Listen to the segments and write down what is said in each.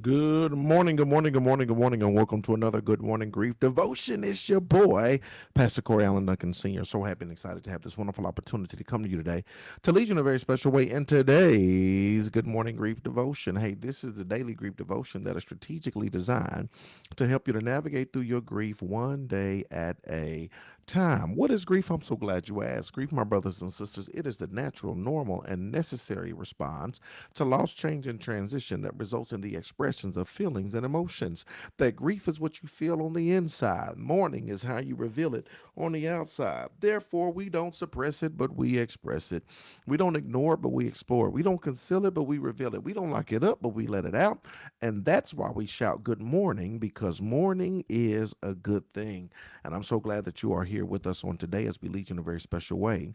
Good morning, good morning, good morning, good morning, and welcome to another Good Morning Grief Devotion. It's your boy, Pastor Corey Allen Duncan Sr. So happy and excited to have this wonderful opportunity to come to you today to lead you in a very special way in today's Good Morning Grief Devotion. Hey, this is the daily grief devotion that is strategically designed to help you to navigate through your grief one day at a time. What is grief? I'm so glad you asked. Grief, my brothers and sisters, it is the natural, normal, and necessary response to loss, change, and transition that results in the expressions of feelings and emotions. That grief is what you feel on the inside. Mourning is how you reveal it on the outside. Therefore, we don't suppress it, but we express it. We don't ignore it, but we explore it. We don't conceal it, but we reveal it. We don't lock it up, but we let it out. And that's why we shout good morning, because morning is a good thing. And I'm so glad that you are here with us on today as we lead you in a very special way.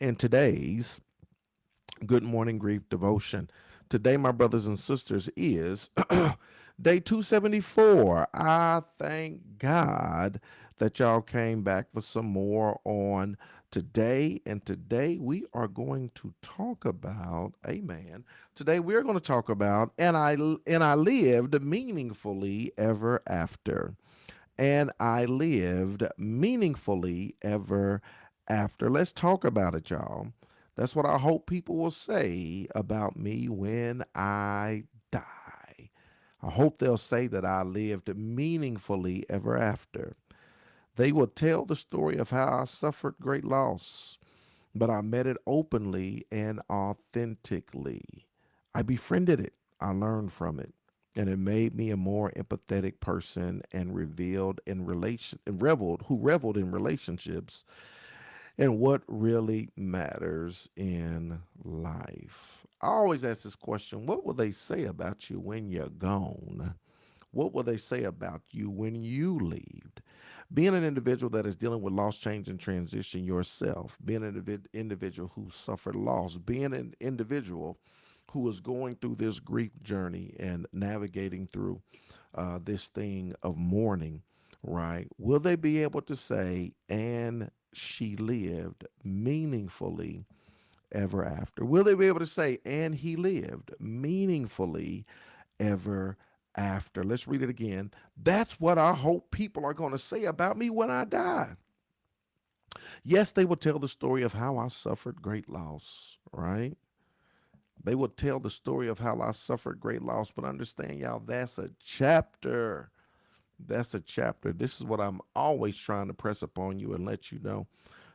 In today's Good Morning Grief Devotion. Today, my brothers and sisters, is day 274. I thank God that y'all came back for some more on today. And today we are going to talk about, amen. Today we are going to talk about, and I lived meaningfully ever after. And I lived meaningfully ever after. Let's talk about it, y'all. That's what I hope people will say about me when I die. I hope they'll say that I lived meaningfully ever after. They will tell the story of how I suffered great loss, but I met it openly and authentically. I befriended it. I learned from it. And it made me a more empathetic person and revealed in relation and reveled in relationships and what really matters in life. I always ask this question: what will they say about you when you're gone? What will they say about you when you leave? Being an individual that is dealing with loss, change, and transition yourself, being an individual who suffered loss, being an individual who is going through this grief journey and navigating through this thing of mourning, right? Will they be able to say, and she lived meaningfully ever after? Will they be able to say, and he lived meaningfully ever after? Let's read it again. That's what I hope people are going to say about me when I die. Yes, they will tell the story of how I suffered great loss, right? They will tell the story of how I suffered great loss, but understand, y'all, that's a chapter. That's a chapter. This is what I'm always trying to press upon you and let you know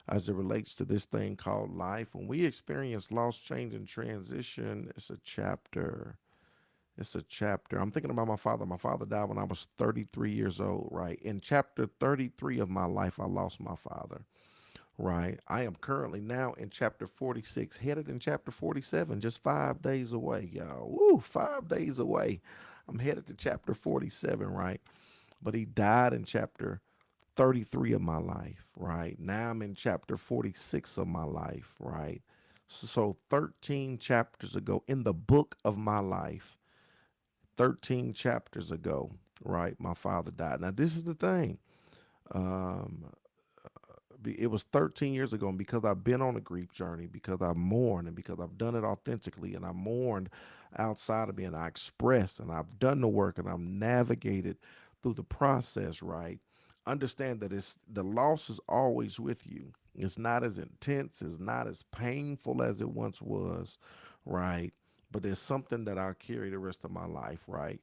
as it relates to this thing called life. When we experience loss, change, and transition, it's a chapter. It's a chapter. I'm thinking about my father. My father died when I was 33 years old, right? In chapter 33 of my life, I lost my father, right? I am currently now in chapter 46, headed in chapter 47, just 5 days away, y'all. Woo, 5 days away. I'm headed to chapter 47, right? But he died in chapter 33 of my life, right? Now I'm in chapter 46 of my life, right? So 13 chapters ago in the book of my life, 13 chapters ago, right? My father died. Now, this is the thing. Um, it was 13 years ago, and because I've been on a grief journey, because I mourn, and because I've done it authentically, and I mourned outside of me, and I expressed, and I've done the work, and I've navigated through the process, right? Understand that it's the loss is always with you. It's not as intense, it's not as painful as it once was, right? But there's something that I'll carry the rest of my life, right?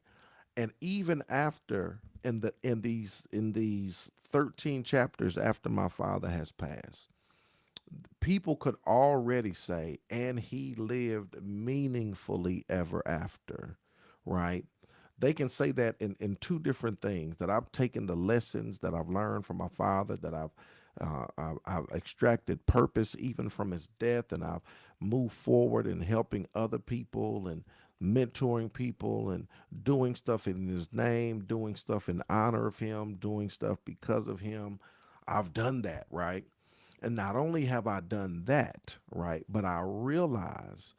And even after in these 13 chapters after my father has passed, people could already say, and he lived meaningfully ever after, right? They can say that in two different things: that I've taken the lessons that I've learned from my father, that I've extracted purpose even from his death, and I've moved forward in helping other people and mentoring people and doing stuff in his name, doing stuff in honor of him, doing stuff because of him. I've done that, right? And not only have I done that, right, but I realize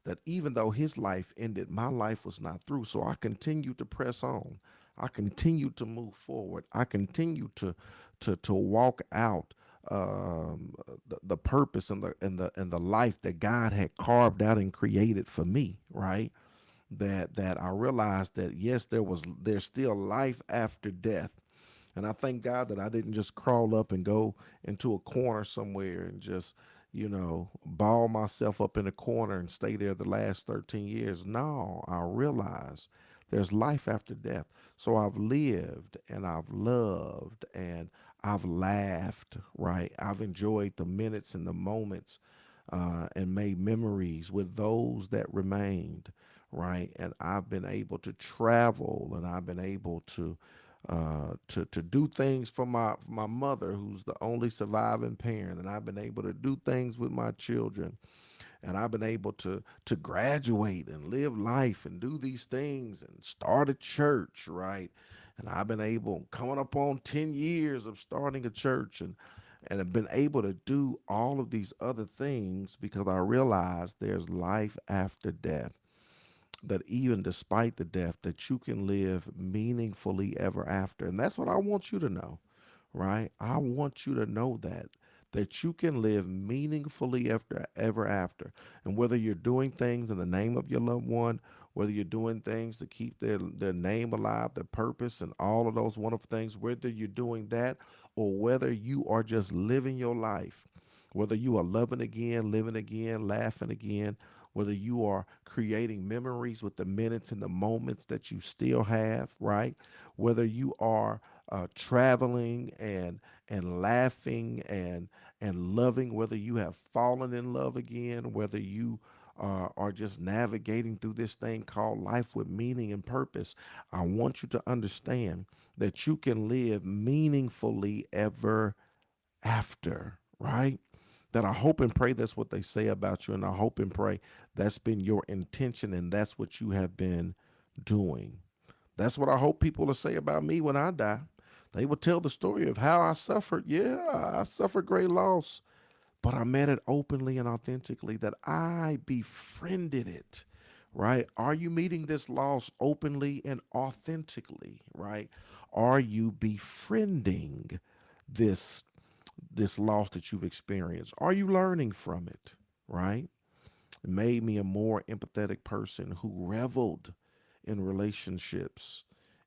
that even though his life ended, my life was not through. So I continue to press on. I continue to move forward. I continue to walk out the purpose and the life that God had carved out and created for me, right? that I realized that yes, there's still life after death. And I thank God that I didn't just crawl up and go into a corner somewhere and just, ball myself up in a corner and stay there the last 13 years. No, I realized there's life after death. So I've lived and I've loved and I've laughed, right? I've enjoyed the minutes and the moments and made memories with those that remained, right? And I've been able to travel and I've been able to do things for my mother, who's the only surviving parent, and I've been able to do things with my children, and I've been able to graduate and live life and do these things and start a church, right? And I've been able, coming up on 10 years of starting a church, and have been able to do all of these other things because I realized there's life after death, that even despite the death, that you can live meaningfully ever after. And that's what I want you to know, right? I want you to know that you can live meaningfully after ever after. And whether you're doing things in the name of your loved one, whether you're doing things to keep their name alive, their purpose, and all of those wonderful things, whether you're doing that or whether you are just living your life, whether you are loving again, living again, laughing again, whether you are creating memories with the minutes and the moments that you still have, right? Whether you are traveling and laughing and loving, whether you have fallen in love again, whether you are just navigating through this thing called life with meaning and purpose. I want you to understand that you can live meaningfully ever after, right? That I hope and pray that's what they say about you. And I hope and pray that's been your intention and that's what you have been doing. That's what I hope people will say about me when I die. They will tell the story of how I suffered. Yeah, I suffered great loss, but I met it openly and authentically, that I befriended it, right? Are you meeting this loss openly and authentically, right? Are you befriending this this loss that you've experienced? Are you learning from it, right? It made me a more empathetic person who reveled in relationships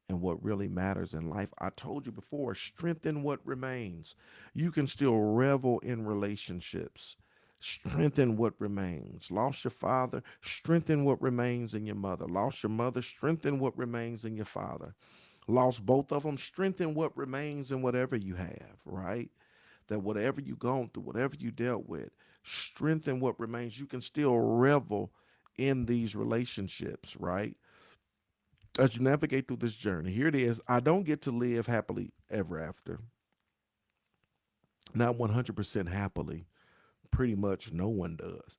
and what really matters in life. I told you before, strengthen what remains. You can still revel in relationships. Strengthen what remains. Lost your father, strengthen what remains in your mother. Lost your mother, strengthen what remains in your father. Lost both of them, strengthen what remains in whatever you have, right? That whatever you've gone through, whatever you dealt with, strengthen what remains. You can still revel in these relationships, right? As you navigate through this journey, here it is. I don't get to live happily ever after, not 100% happily. Pretty much no one does.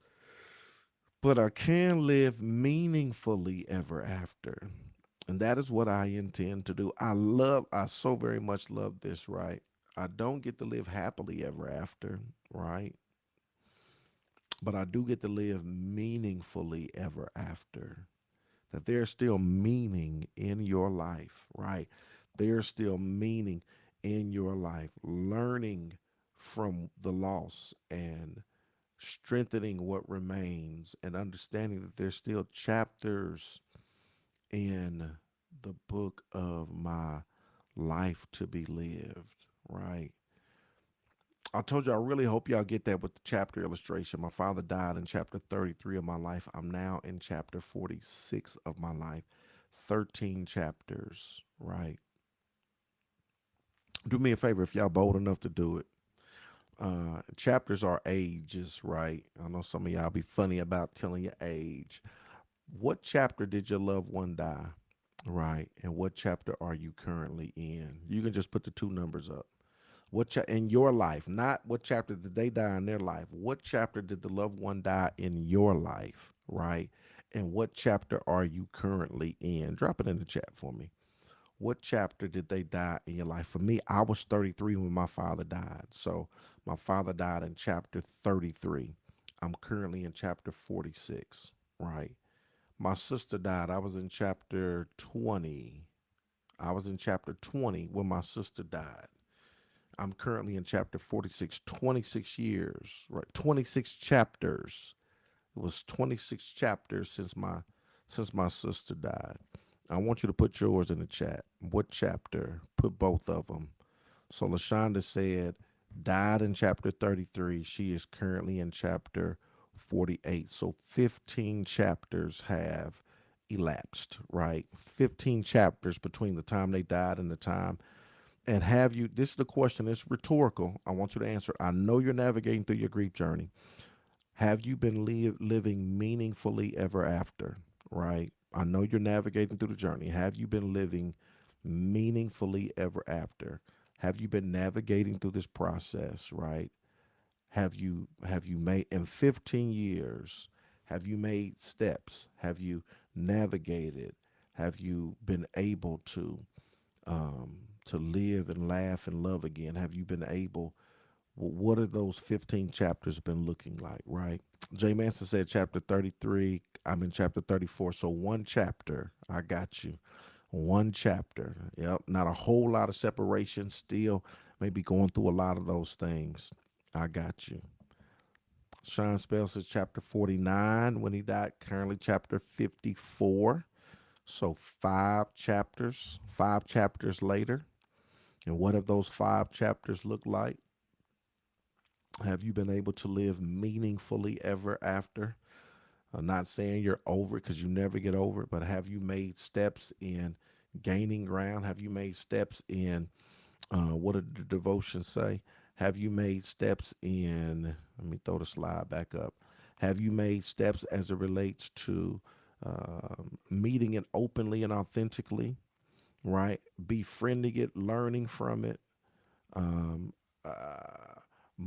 But I can live meaningfully ever after. And that is what I intend to do. I so very much love this, right? I don't get to live happily ever after, right? But I do get to live meaningfully ever after. That there's still meaning in your life, right? There's still meaning in your life. Learning from the loss and strengthening what remains and understanding that there's still chapters in the book of my life to be lived, right? I told you I really hope y'all get that with the chapter illustration. My father died in chapter 33 of my life. I'm now in chapter 46 of my life. 13 chapters, right? Do me a favor if y'all bold enough to do it. Chapters are ages, right? I know some of y'all be funny about telling your age. What chapter did your loved one die? Right. And what chapter are you currently in? You can just put the two numbers up. In your life, not what chapter did they die in their life. What chapter did the loved one die in your life, right? And what chapter are you currently in? Drop it in the chat for me. What chapter did they die in your life? For me, I was 33 when my father died. So my father died in chapter 33. I'm currently in chapter 46, right? My sister died. I was in chapter 20. I was in chapter 20 when my sister died. I'm currently in chapter 46, 26 years, right? 26 chapters. It was 26 chapters since my since my sister died. I want you to put yours in the chat. What chapter? Put both of them. So LaShonda said, died in chapter 33. She is currently in chapter 48. So 15 chapters have elapsed, right? 15 chapters between the time they died and the time. And have you, this is the question, it's rhetorical. I want you to answer. I know you're navigating through your grief journey. Have you been living meaningfully ever after, right? I know you're navigating through the journey. Have you been living meaningfully ever after? Have you been navigating through this process, right? Have you made in 15 years, have you made steps? Have you navigated? Have you been able to live and laugh and love again? Have you been able, what are those 15 chapters been looking like, right? Jay Manson said chapter 33. I'm in chapter 34. So one chapter. I got you. One chapter. Yep. Not a whole lot of separation. Still maybe going through a lot of those things. I got you. Sean Spell says chapter 49 when he died. Currently chapter 54. So five chapters later. And what have those five chapters look like? Have you been able to live meaningfully ever after? I'm not saying you're over it because you never get over it, but have you made steps in gaining ground? Have you made steps in what did the devotion say? Have you made steps in, let me throw the slide back up. Have you made steps as it relates to meeting it openly and authentically, right? Befriending it, learning from it, um,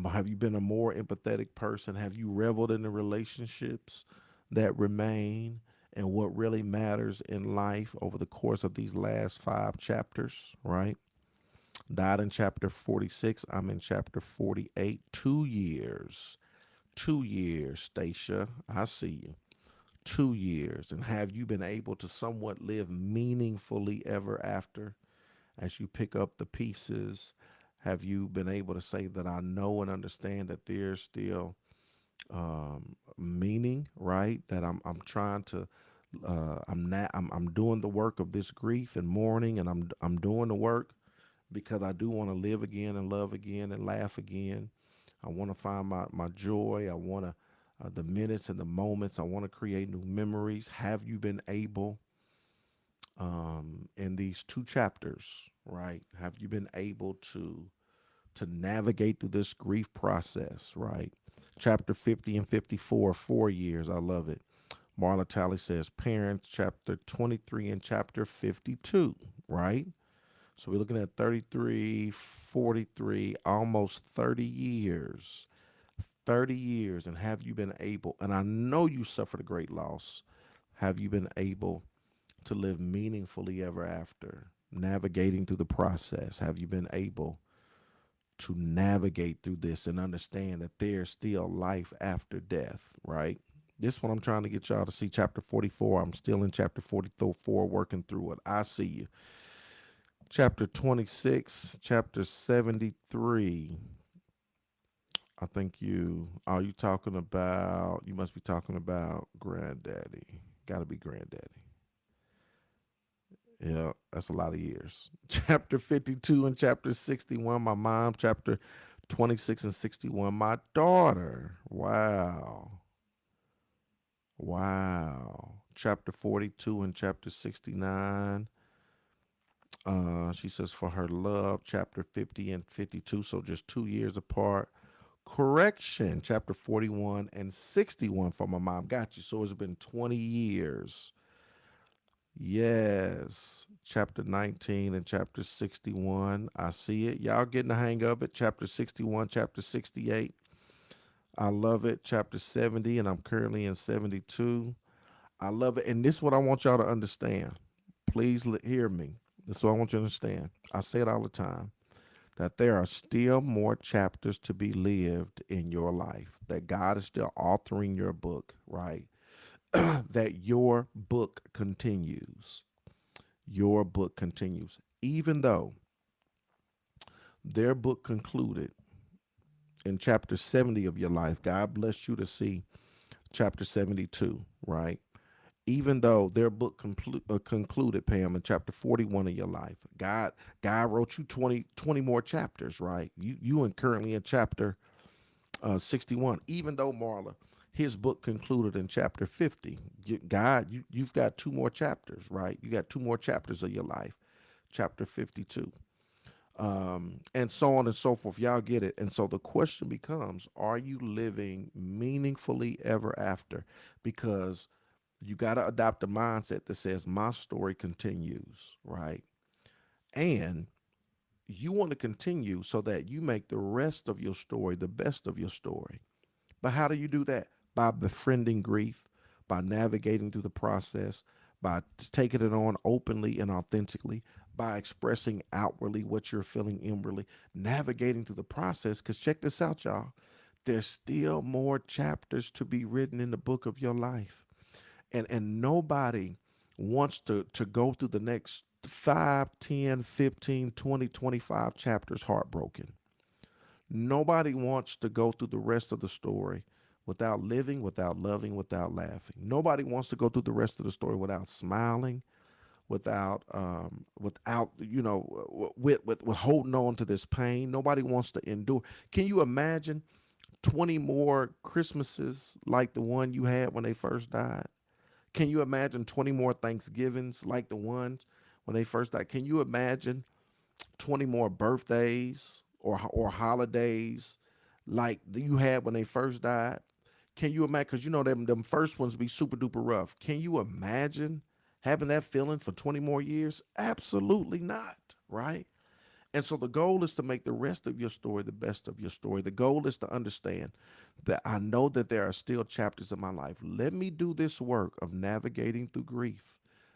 have you been a more empathetic person? Have you reveled in the relationships that remain and what really matters in life over the course of these last five chapters, right? Died in chapter 46. I'm in chapter 48. 2 years. 2 years, Stacia. I see you. 2 years. And have you been able to somewhat live meaningfully ever after? As you pick up the pieces, have you been able to say that I know and understand that there's still meaning, right? That I'm trying to I'm doing the work of this grief and mourning, and I'm doing the work because I do want to live again and love again and laugh again. I want to find my joy. I want to the minutes and the moments. I want to create new memories. Have you been able in these two chapters, right? Have you been able to navigate through this grief process, right? Chapter 50 and 54, 4 years. I love it. Marla Talley says parents, chapter 23 and chapter 52, right? So we're looking at 33, 43, almost 30 years. 30 years. And have you been able, and I know you suffered a great loss, have you been able to live meaningfully ever after? Navigating through the process, have you been able to navigate through this and understand that there's still life after death, right? This one I'm trying to get y'all to see chapter 44. I'm still in chapter 44 working through it. I see you. Chapter 26, chapter 73. I think you talking about, you must be talking about granddaddy. Got to be granddaddy. Yeah, that's a lot of years. Chapter 52 and chapter 61, my mom. Chapter 26 and 61, my daughter. Wow. Wow. Chapter 42 and chapter 69. She says for her love, chapter 50 and 52, so just 2 years apart. Correction, chapter 41 and 61 for my mom. Got you. So it's been 20 years. Yes. Chapter 19 and chapter 61. I see it. Y'all getting the hang of it. Chapter 61, chapter 68. I love it. Chapter 70, and I'm currently in 72. I love it. And this is what I want y'all to understand. Please hear me. This is what I want you to understand. I say it all the time that there are still more chapters to be lived in your life, that God is still authoring your book, right? That your book continues. Your book continues. Even though their book concluded in chapter 70 of your life, God bless you to see chapter 72, right? even though their book concluded, Pam, in chapter 41 of your life. God wrote you 20 more chapters, right? You are currently in chapter 61. Even though, Marla, his book concluded in chapter 50. You've got two more chapters, right? You got two more chapters of your life, chapter 52, and so on and so forth. Y'all get it. And so the question becomes, are you living meaningfully ever after? Because you got to adopt a mindset that says, my story continues, right? And you want to continue so that you make the rest of your story the best of your story. But how do you do that? By befriending grief, by navigating through the process, by taking it on openly and authentically, by expressing outwardly what you're feeling inwardly, navigating through the process. Because check this out, y'all. There's still more chapters to be written in the book of your life. And nobody wants to go through the next 5, 10, 15, 20, 25 chapters heartbroken. Nobody wants to go through the rest of the story without living, without loving, without laughing. Nobody wants to go through the rest of the story without smiling, without with holding on to this pain. Nobody wants to endure. Can you imagine 20 more Christmases like the one you had when they first died? Can you imagine 20 more Thanksgivings like the ones when they first died? Can you imagine 20 more birthdays or holidays like you had when they first died? Can you imagine? Because you know them first ones be super duper rough. Can you imagine having that feeling for 20 more years? Absolutely not, right? And so the goal is to make the rest of your story the best of your story. The goal is to understand that I know that there are still chapters in my life. Let me do this work of navigating through grief.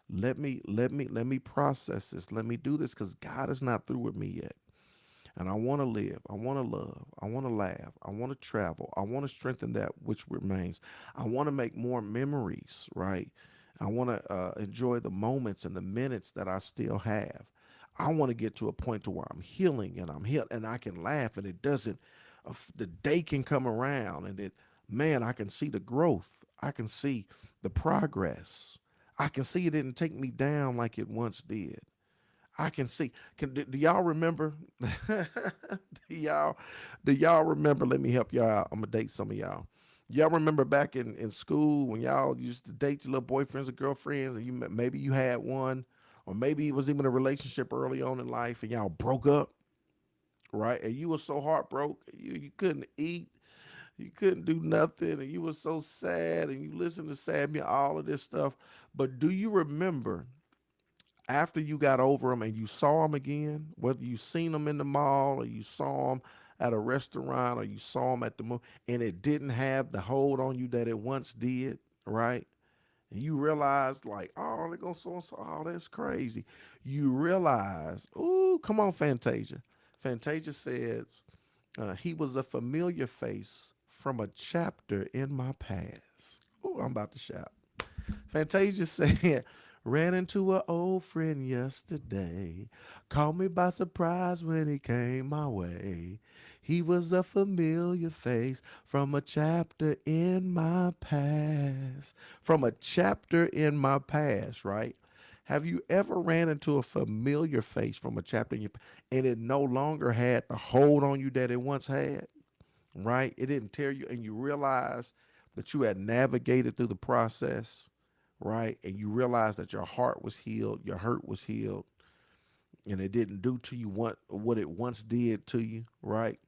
Let me process this. Let me do this because God is not through with me yet. And I want to live. I want to love. I want to laugh. I want to travel. I want to strengthen that which remains. I want to make more memories, right? I want to enjoy the moments and the minutes that I still have. I want to get to a point to where I'm healing and I'm healed and I can laugh and it doesn't, the day can come around and man, I can see the growth. I can see the progress. I can see it didn't take me down like it once did. I can see. Do y'all remember? do y'all do y'all remember? Let me help y'all out. I'm gonna date some of y'all. Y'all remember back in school when y'all used to date your little boyfriends or girlfriends, and maybe you had one, or maybe it was even a relationship early on in life, and y'all broke up, right? And you were so heartbroken, you couldn't eat, you couldn't do nothing, and you were so sad, and you listened to sad music, all of this stuff. But do you remember after you got over them and you saw them again, whether you seen them in the mall or you saw them at a restaurant or you saw them at the movie, and it didn't have the hold on you that it once did, right? And you realize, like, oh, they go so and so, oh, that's crazy. You realize, ooh, come on, Fantasia. Fantasia says, he was a familiar face from a chapter in my past. Oh, I'm about to shout. Fantasia said, ran into an old friend yesterday. Caught me by surprise when he came my way. He was a familiar face from a chapter in my past. From a chapter in my past, right? Have you ever ran into a familiar face from a chapter in your and it no longer had the hold on you that it once had? Right? It didn't tear you, and you realize that you had navigated through the process, right? And you realize that your heart was healed, your hurt was healed, and it didn't do to you what it once did to you, right?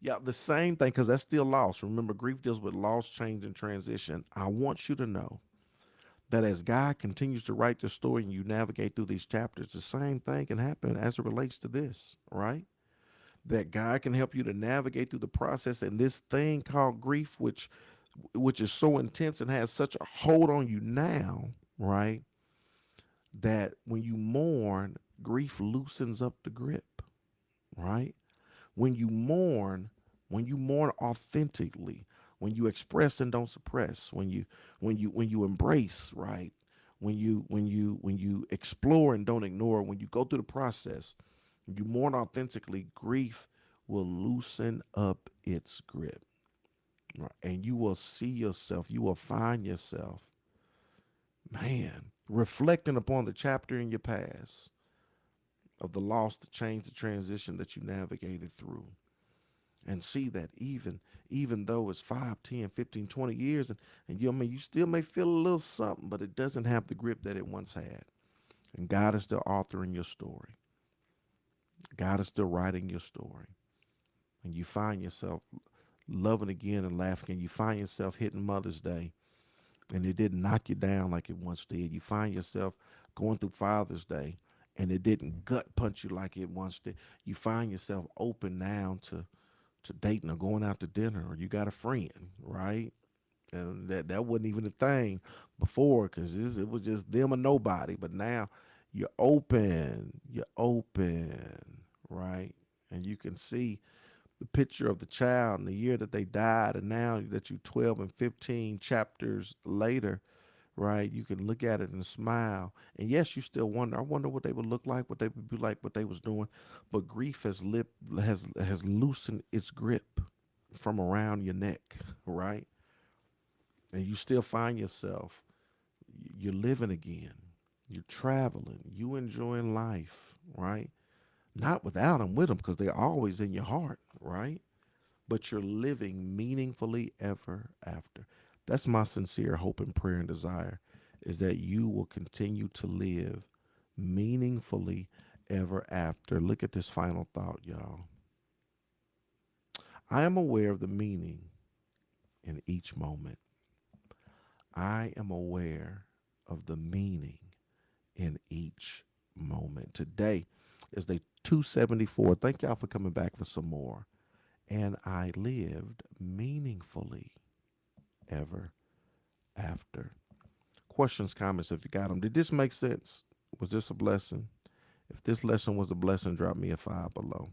Yeah, the same thing, because that's still loss. Remember, grief deals with loss, change, and transition. I want you to know that as God continues to write the story and you navigate through these chapters, the same thing can happen as it relates to this, right? That God can help you to navigate through the process and this thing called grief, which is so intense and has such a hold on you now, right? That when you mourn, grief loosens up the grip, right? When you mourn, when you mourn authentically, when you express and don't suppress, when you embrace, right? When you explore and don't ignore, when you go through the process, you mourn authentically, grief will loosen up its grip. Right? And you will see yourself, you will find yourself Man, reflecting upon the chapter in your past of the loss, the change, the transition that you navigated through, and see that even though it's 5, 10, 15, 20 years, and you, I mean, you still may feel a little something, but it doesn't have the grip that it once had. And God is still authoring your story. God is still writing your story. And you find yourself loving again and laughing. And you find yourself hitting Mother's Day, and it didn't knock you down like it once did. You find yourself going through Father's Day, and it didn't gut punch you like it once did. You find yourself open now to dating or going out to dinner, or you got a friend, right? And that wasn't even a thing before, because it was just them or nobody. But now you're open, right? And you can see the picture of the child and the year that they died, and now that you 12 and 15 chapters later, right? You can look at it and smile. And yes, you still wonder. I wonder what they would look like, what they would be like, what they was doing. But grief has loosened its grip from around your neck, right? And you still find yourself, you're living again, you're traveling, you enjoying life, right? Not without them, with them, because they're always in your heart, right? But you're living meaningfully ever after. That's my sincere hope and prayer and desire, is that you will continue to live meaningfully ever after. Look at this final thought, y'all. I am aware of the meaning in each moment. I am aware of the meaning in each moment. Today is day 274. Thank y'all for coming back for some more. And I lived meaningfully ever after. Questions, comments, if you got them. Did this make sense? Was this a blessing? If this lesson was a blessing, drop me a 5 below.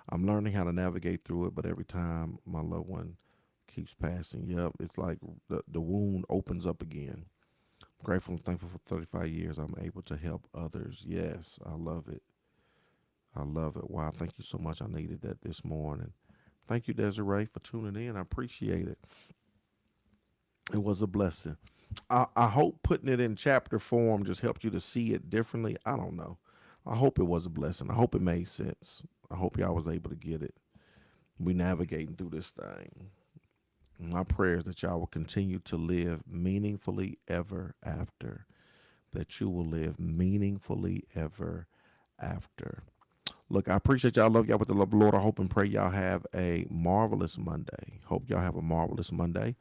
I'm learning how to navigate through it, but every time my loved one keeps passing, yep, it's like the wound opens up again. Grateful and thankful for 35 years I'm able to help others. Yes, I love it. I love it. Wow, thank you so much. I needed that this morning. Thank you, Desiree, for tuning in. I appreciate it. It was a blessing. I hope putting it in chapter form just helped you to see it differently. I don't know. I hope it was a blessing. I hope it made sense. I hope y'all was able to get it. We navigating through this thing. My prayer is that y'all will continue to live meaningfully ever after. That you will live meaningfully ever after. Look, I appreciate y'all. Love y'all with the love of the Lord. I hope and pray y'all have a marvelous Monday. Hope y'all have a marvelous Monday.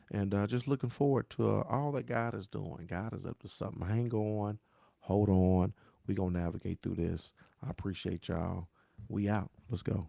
And just looking forward to all that God is doing. God is up to something. Hang on. Hold on. We're going to navigate through this. I appreciate y'all. We out. Let's go.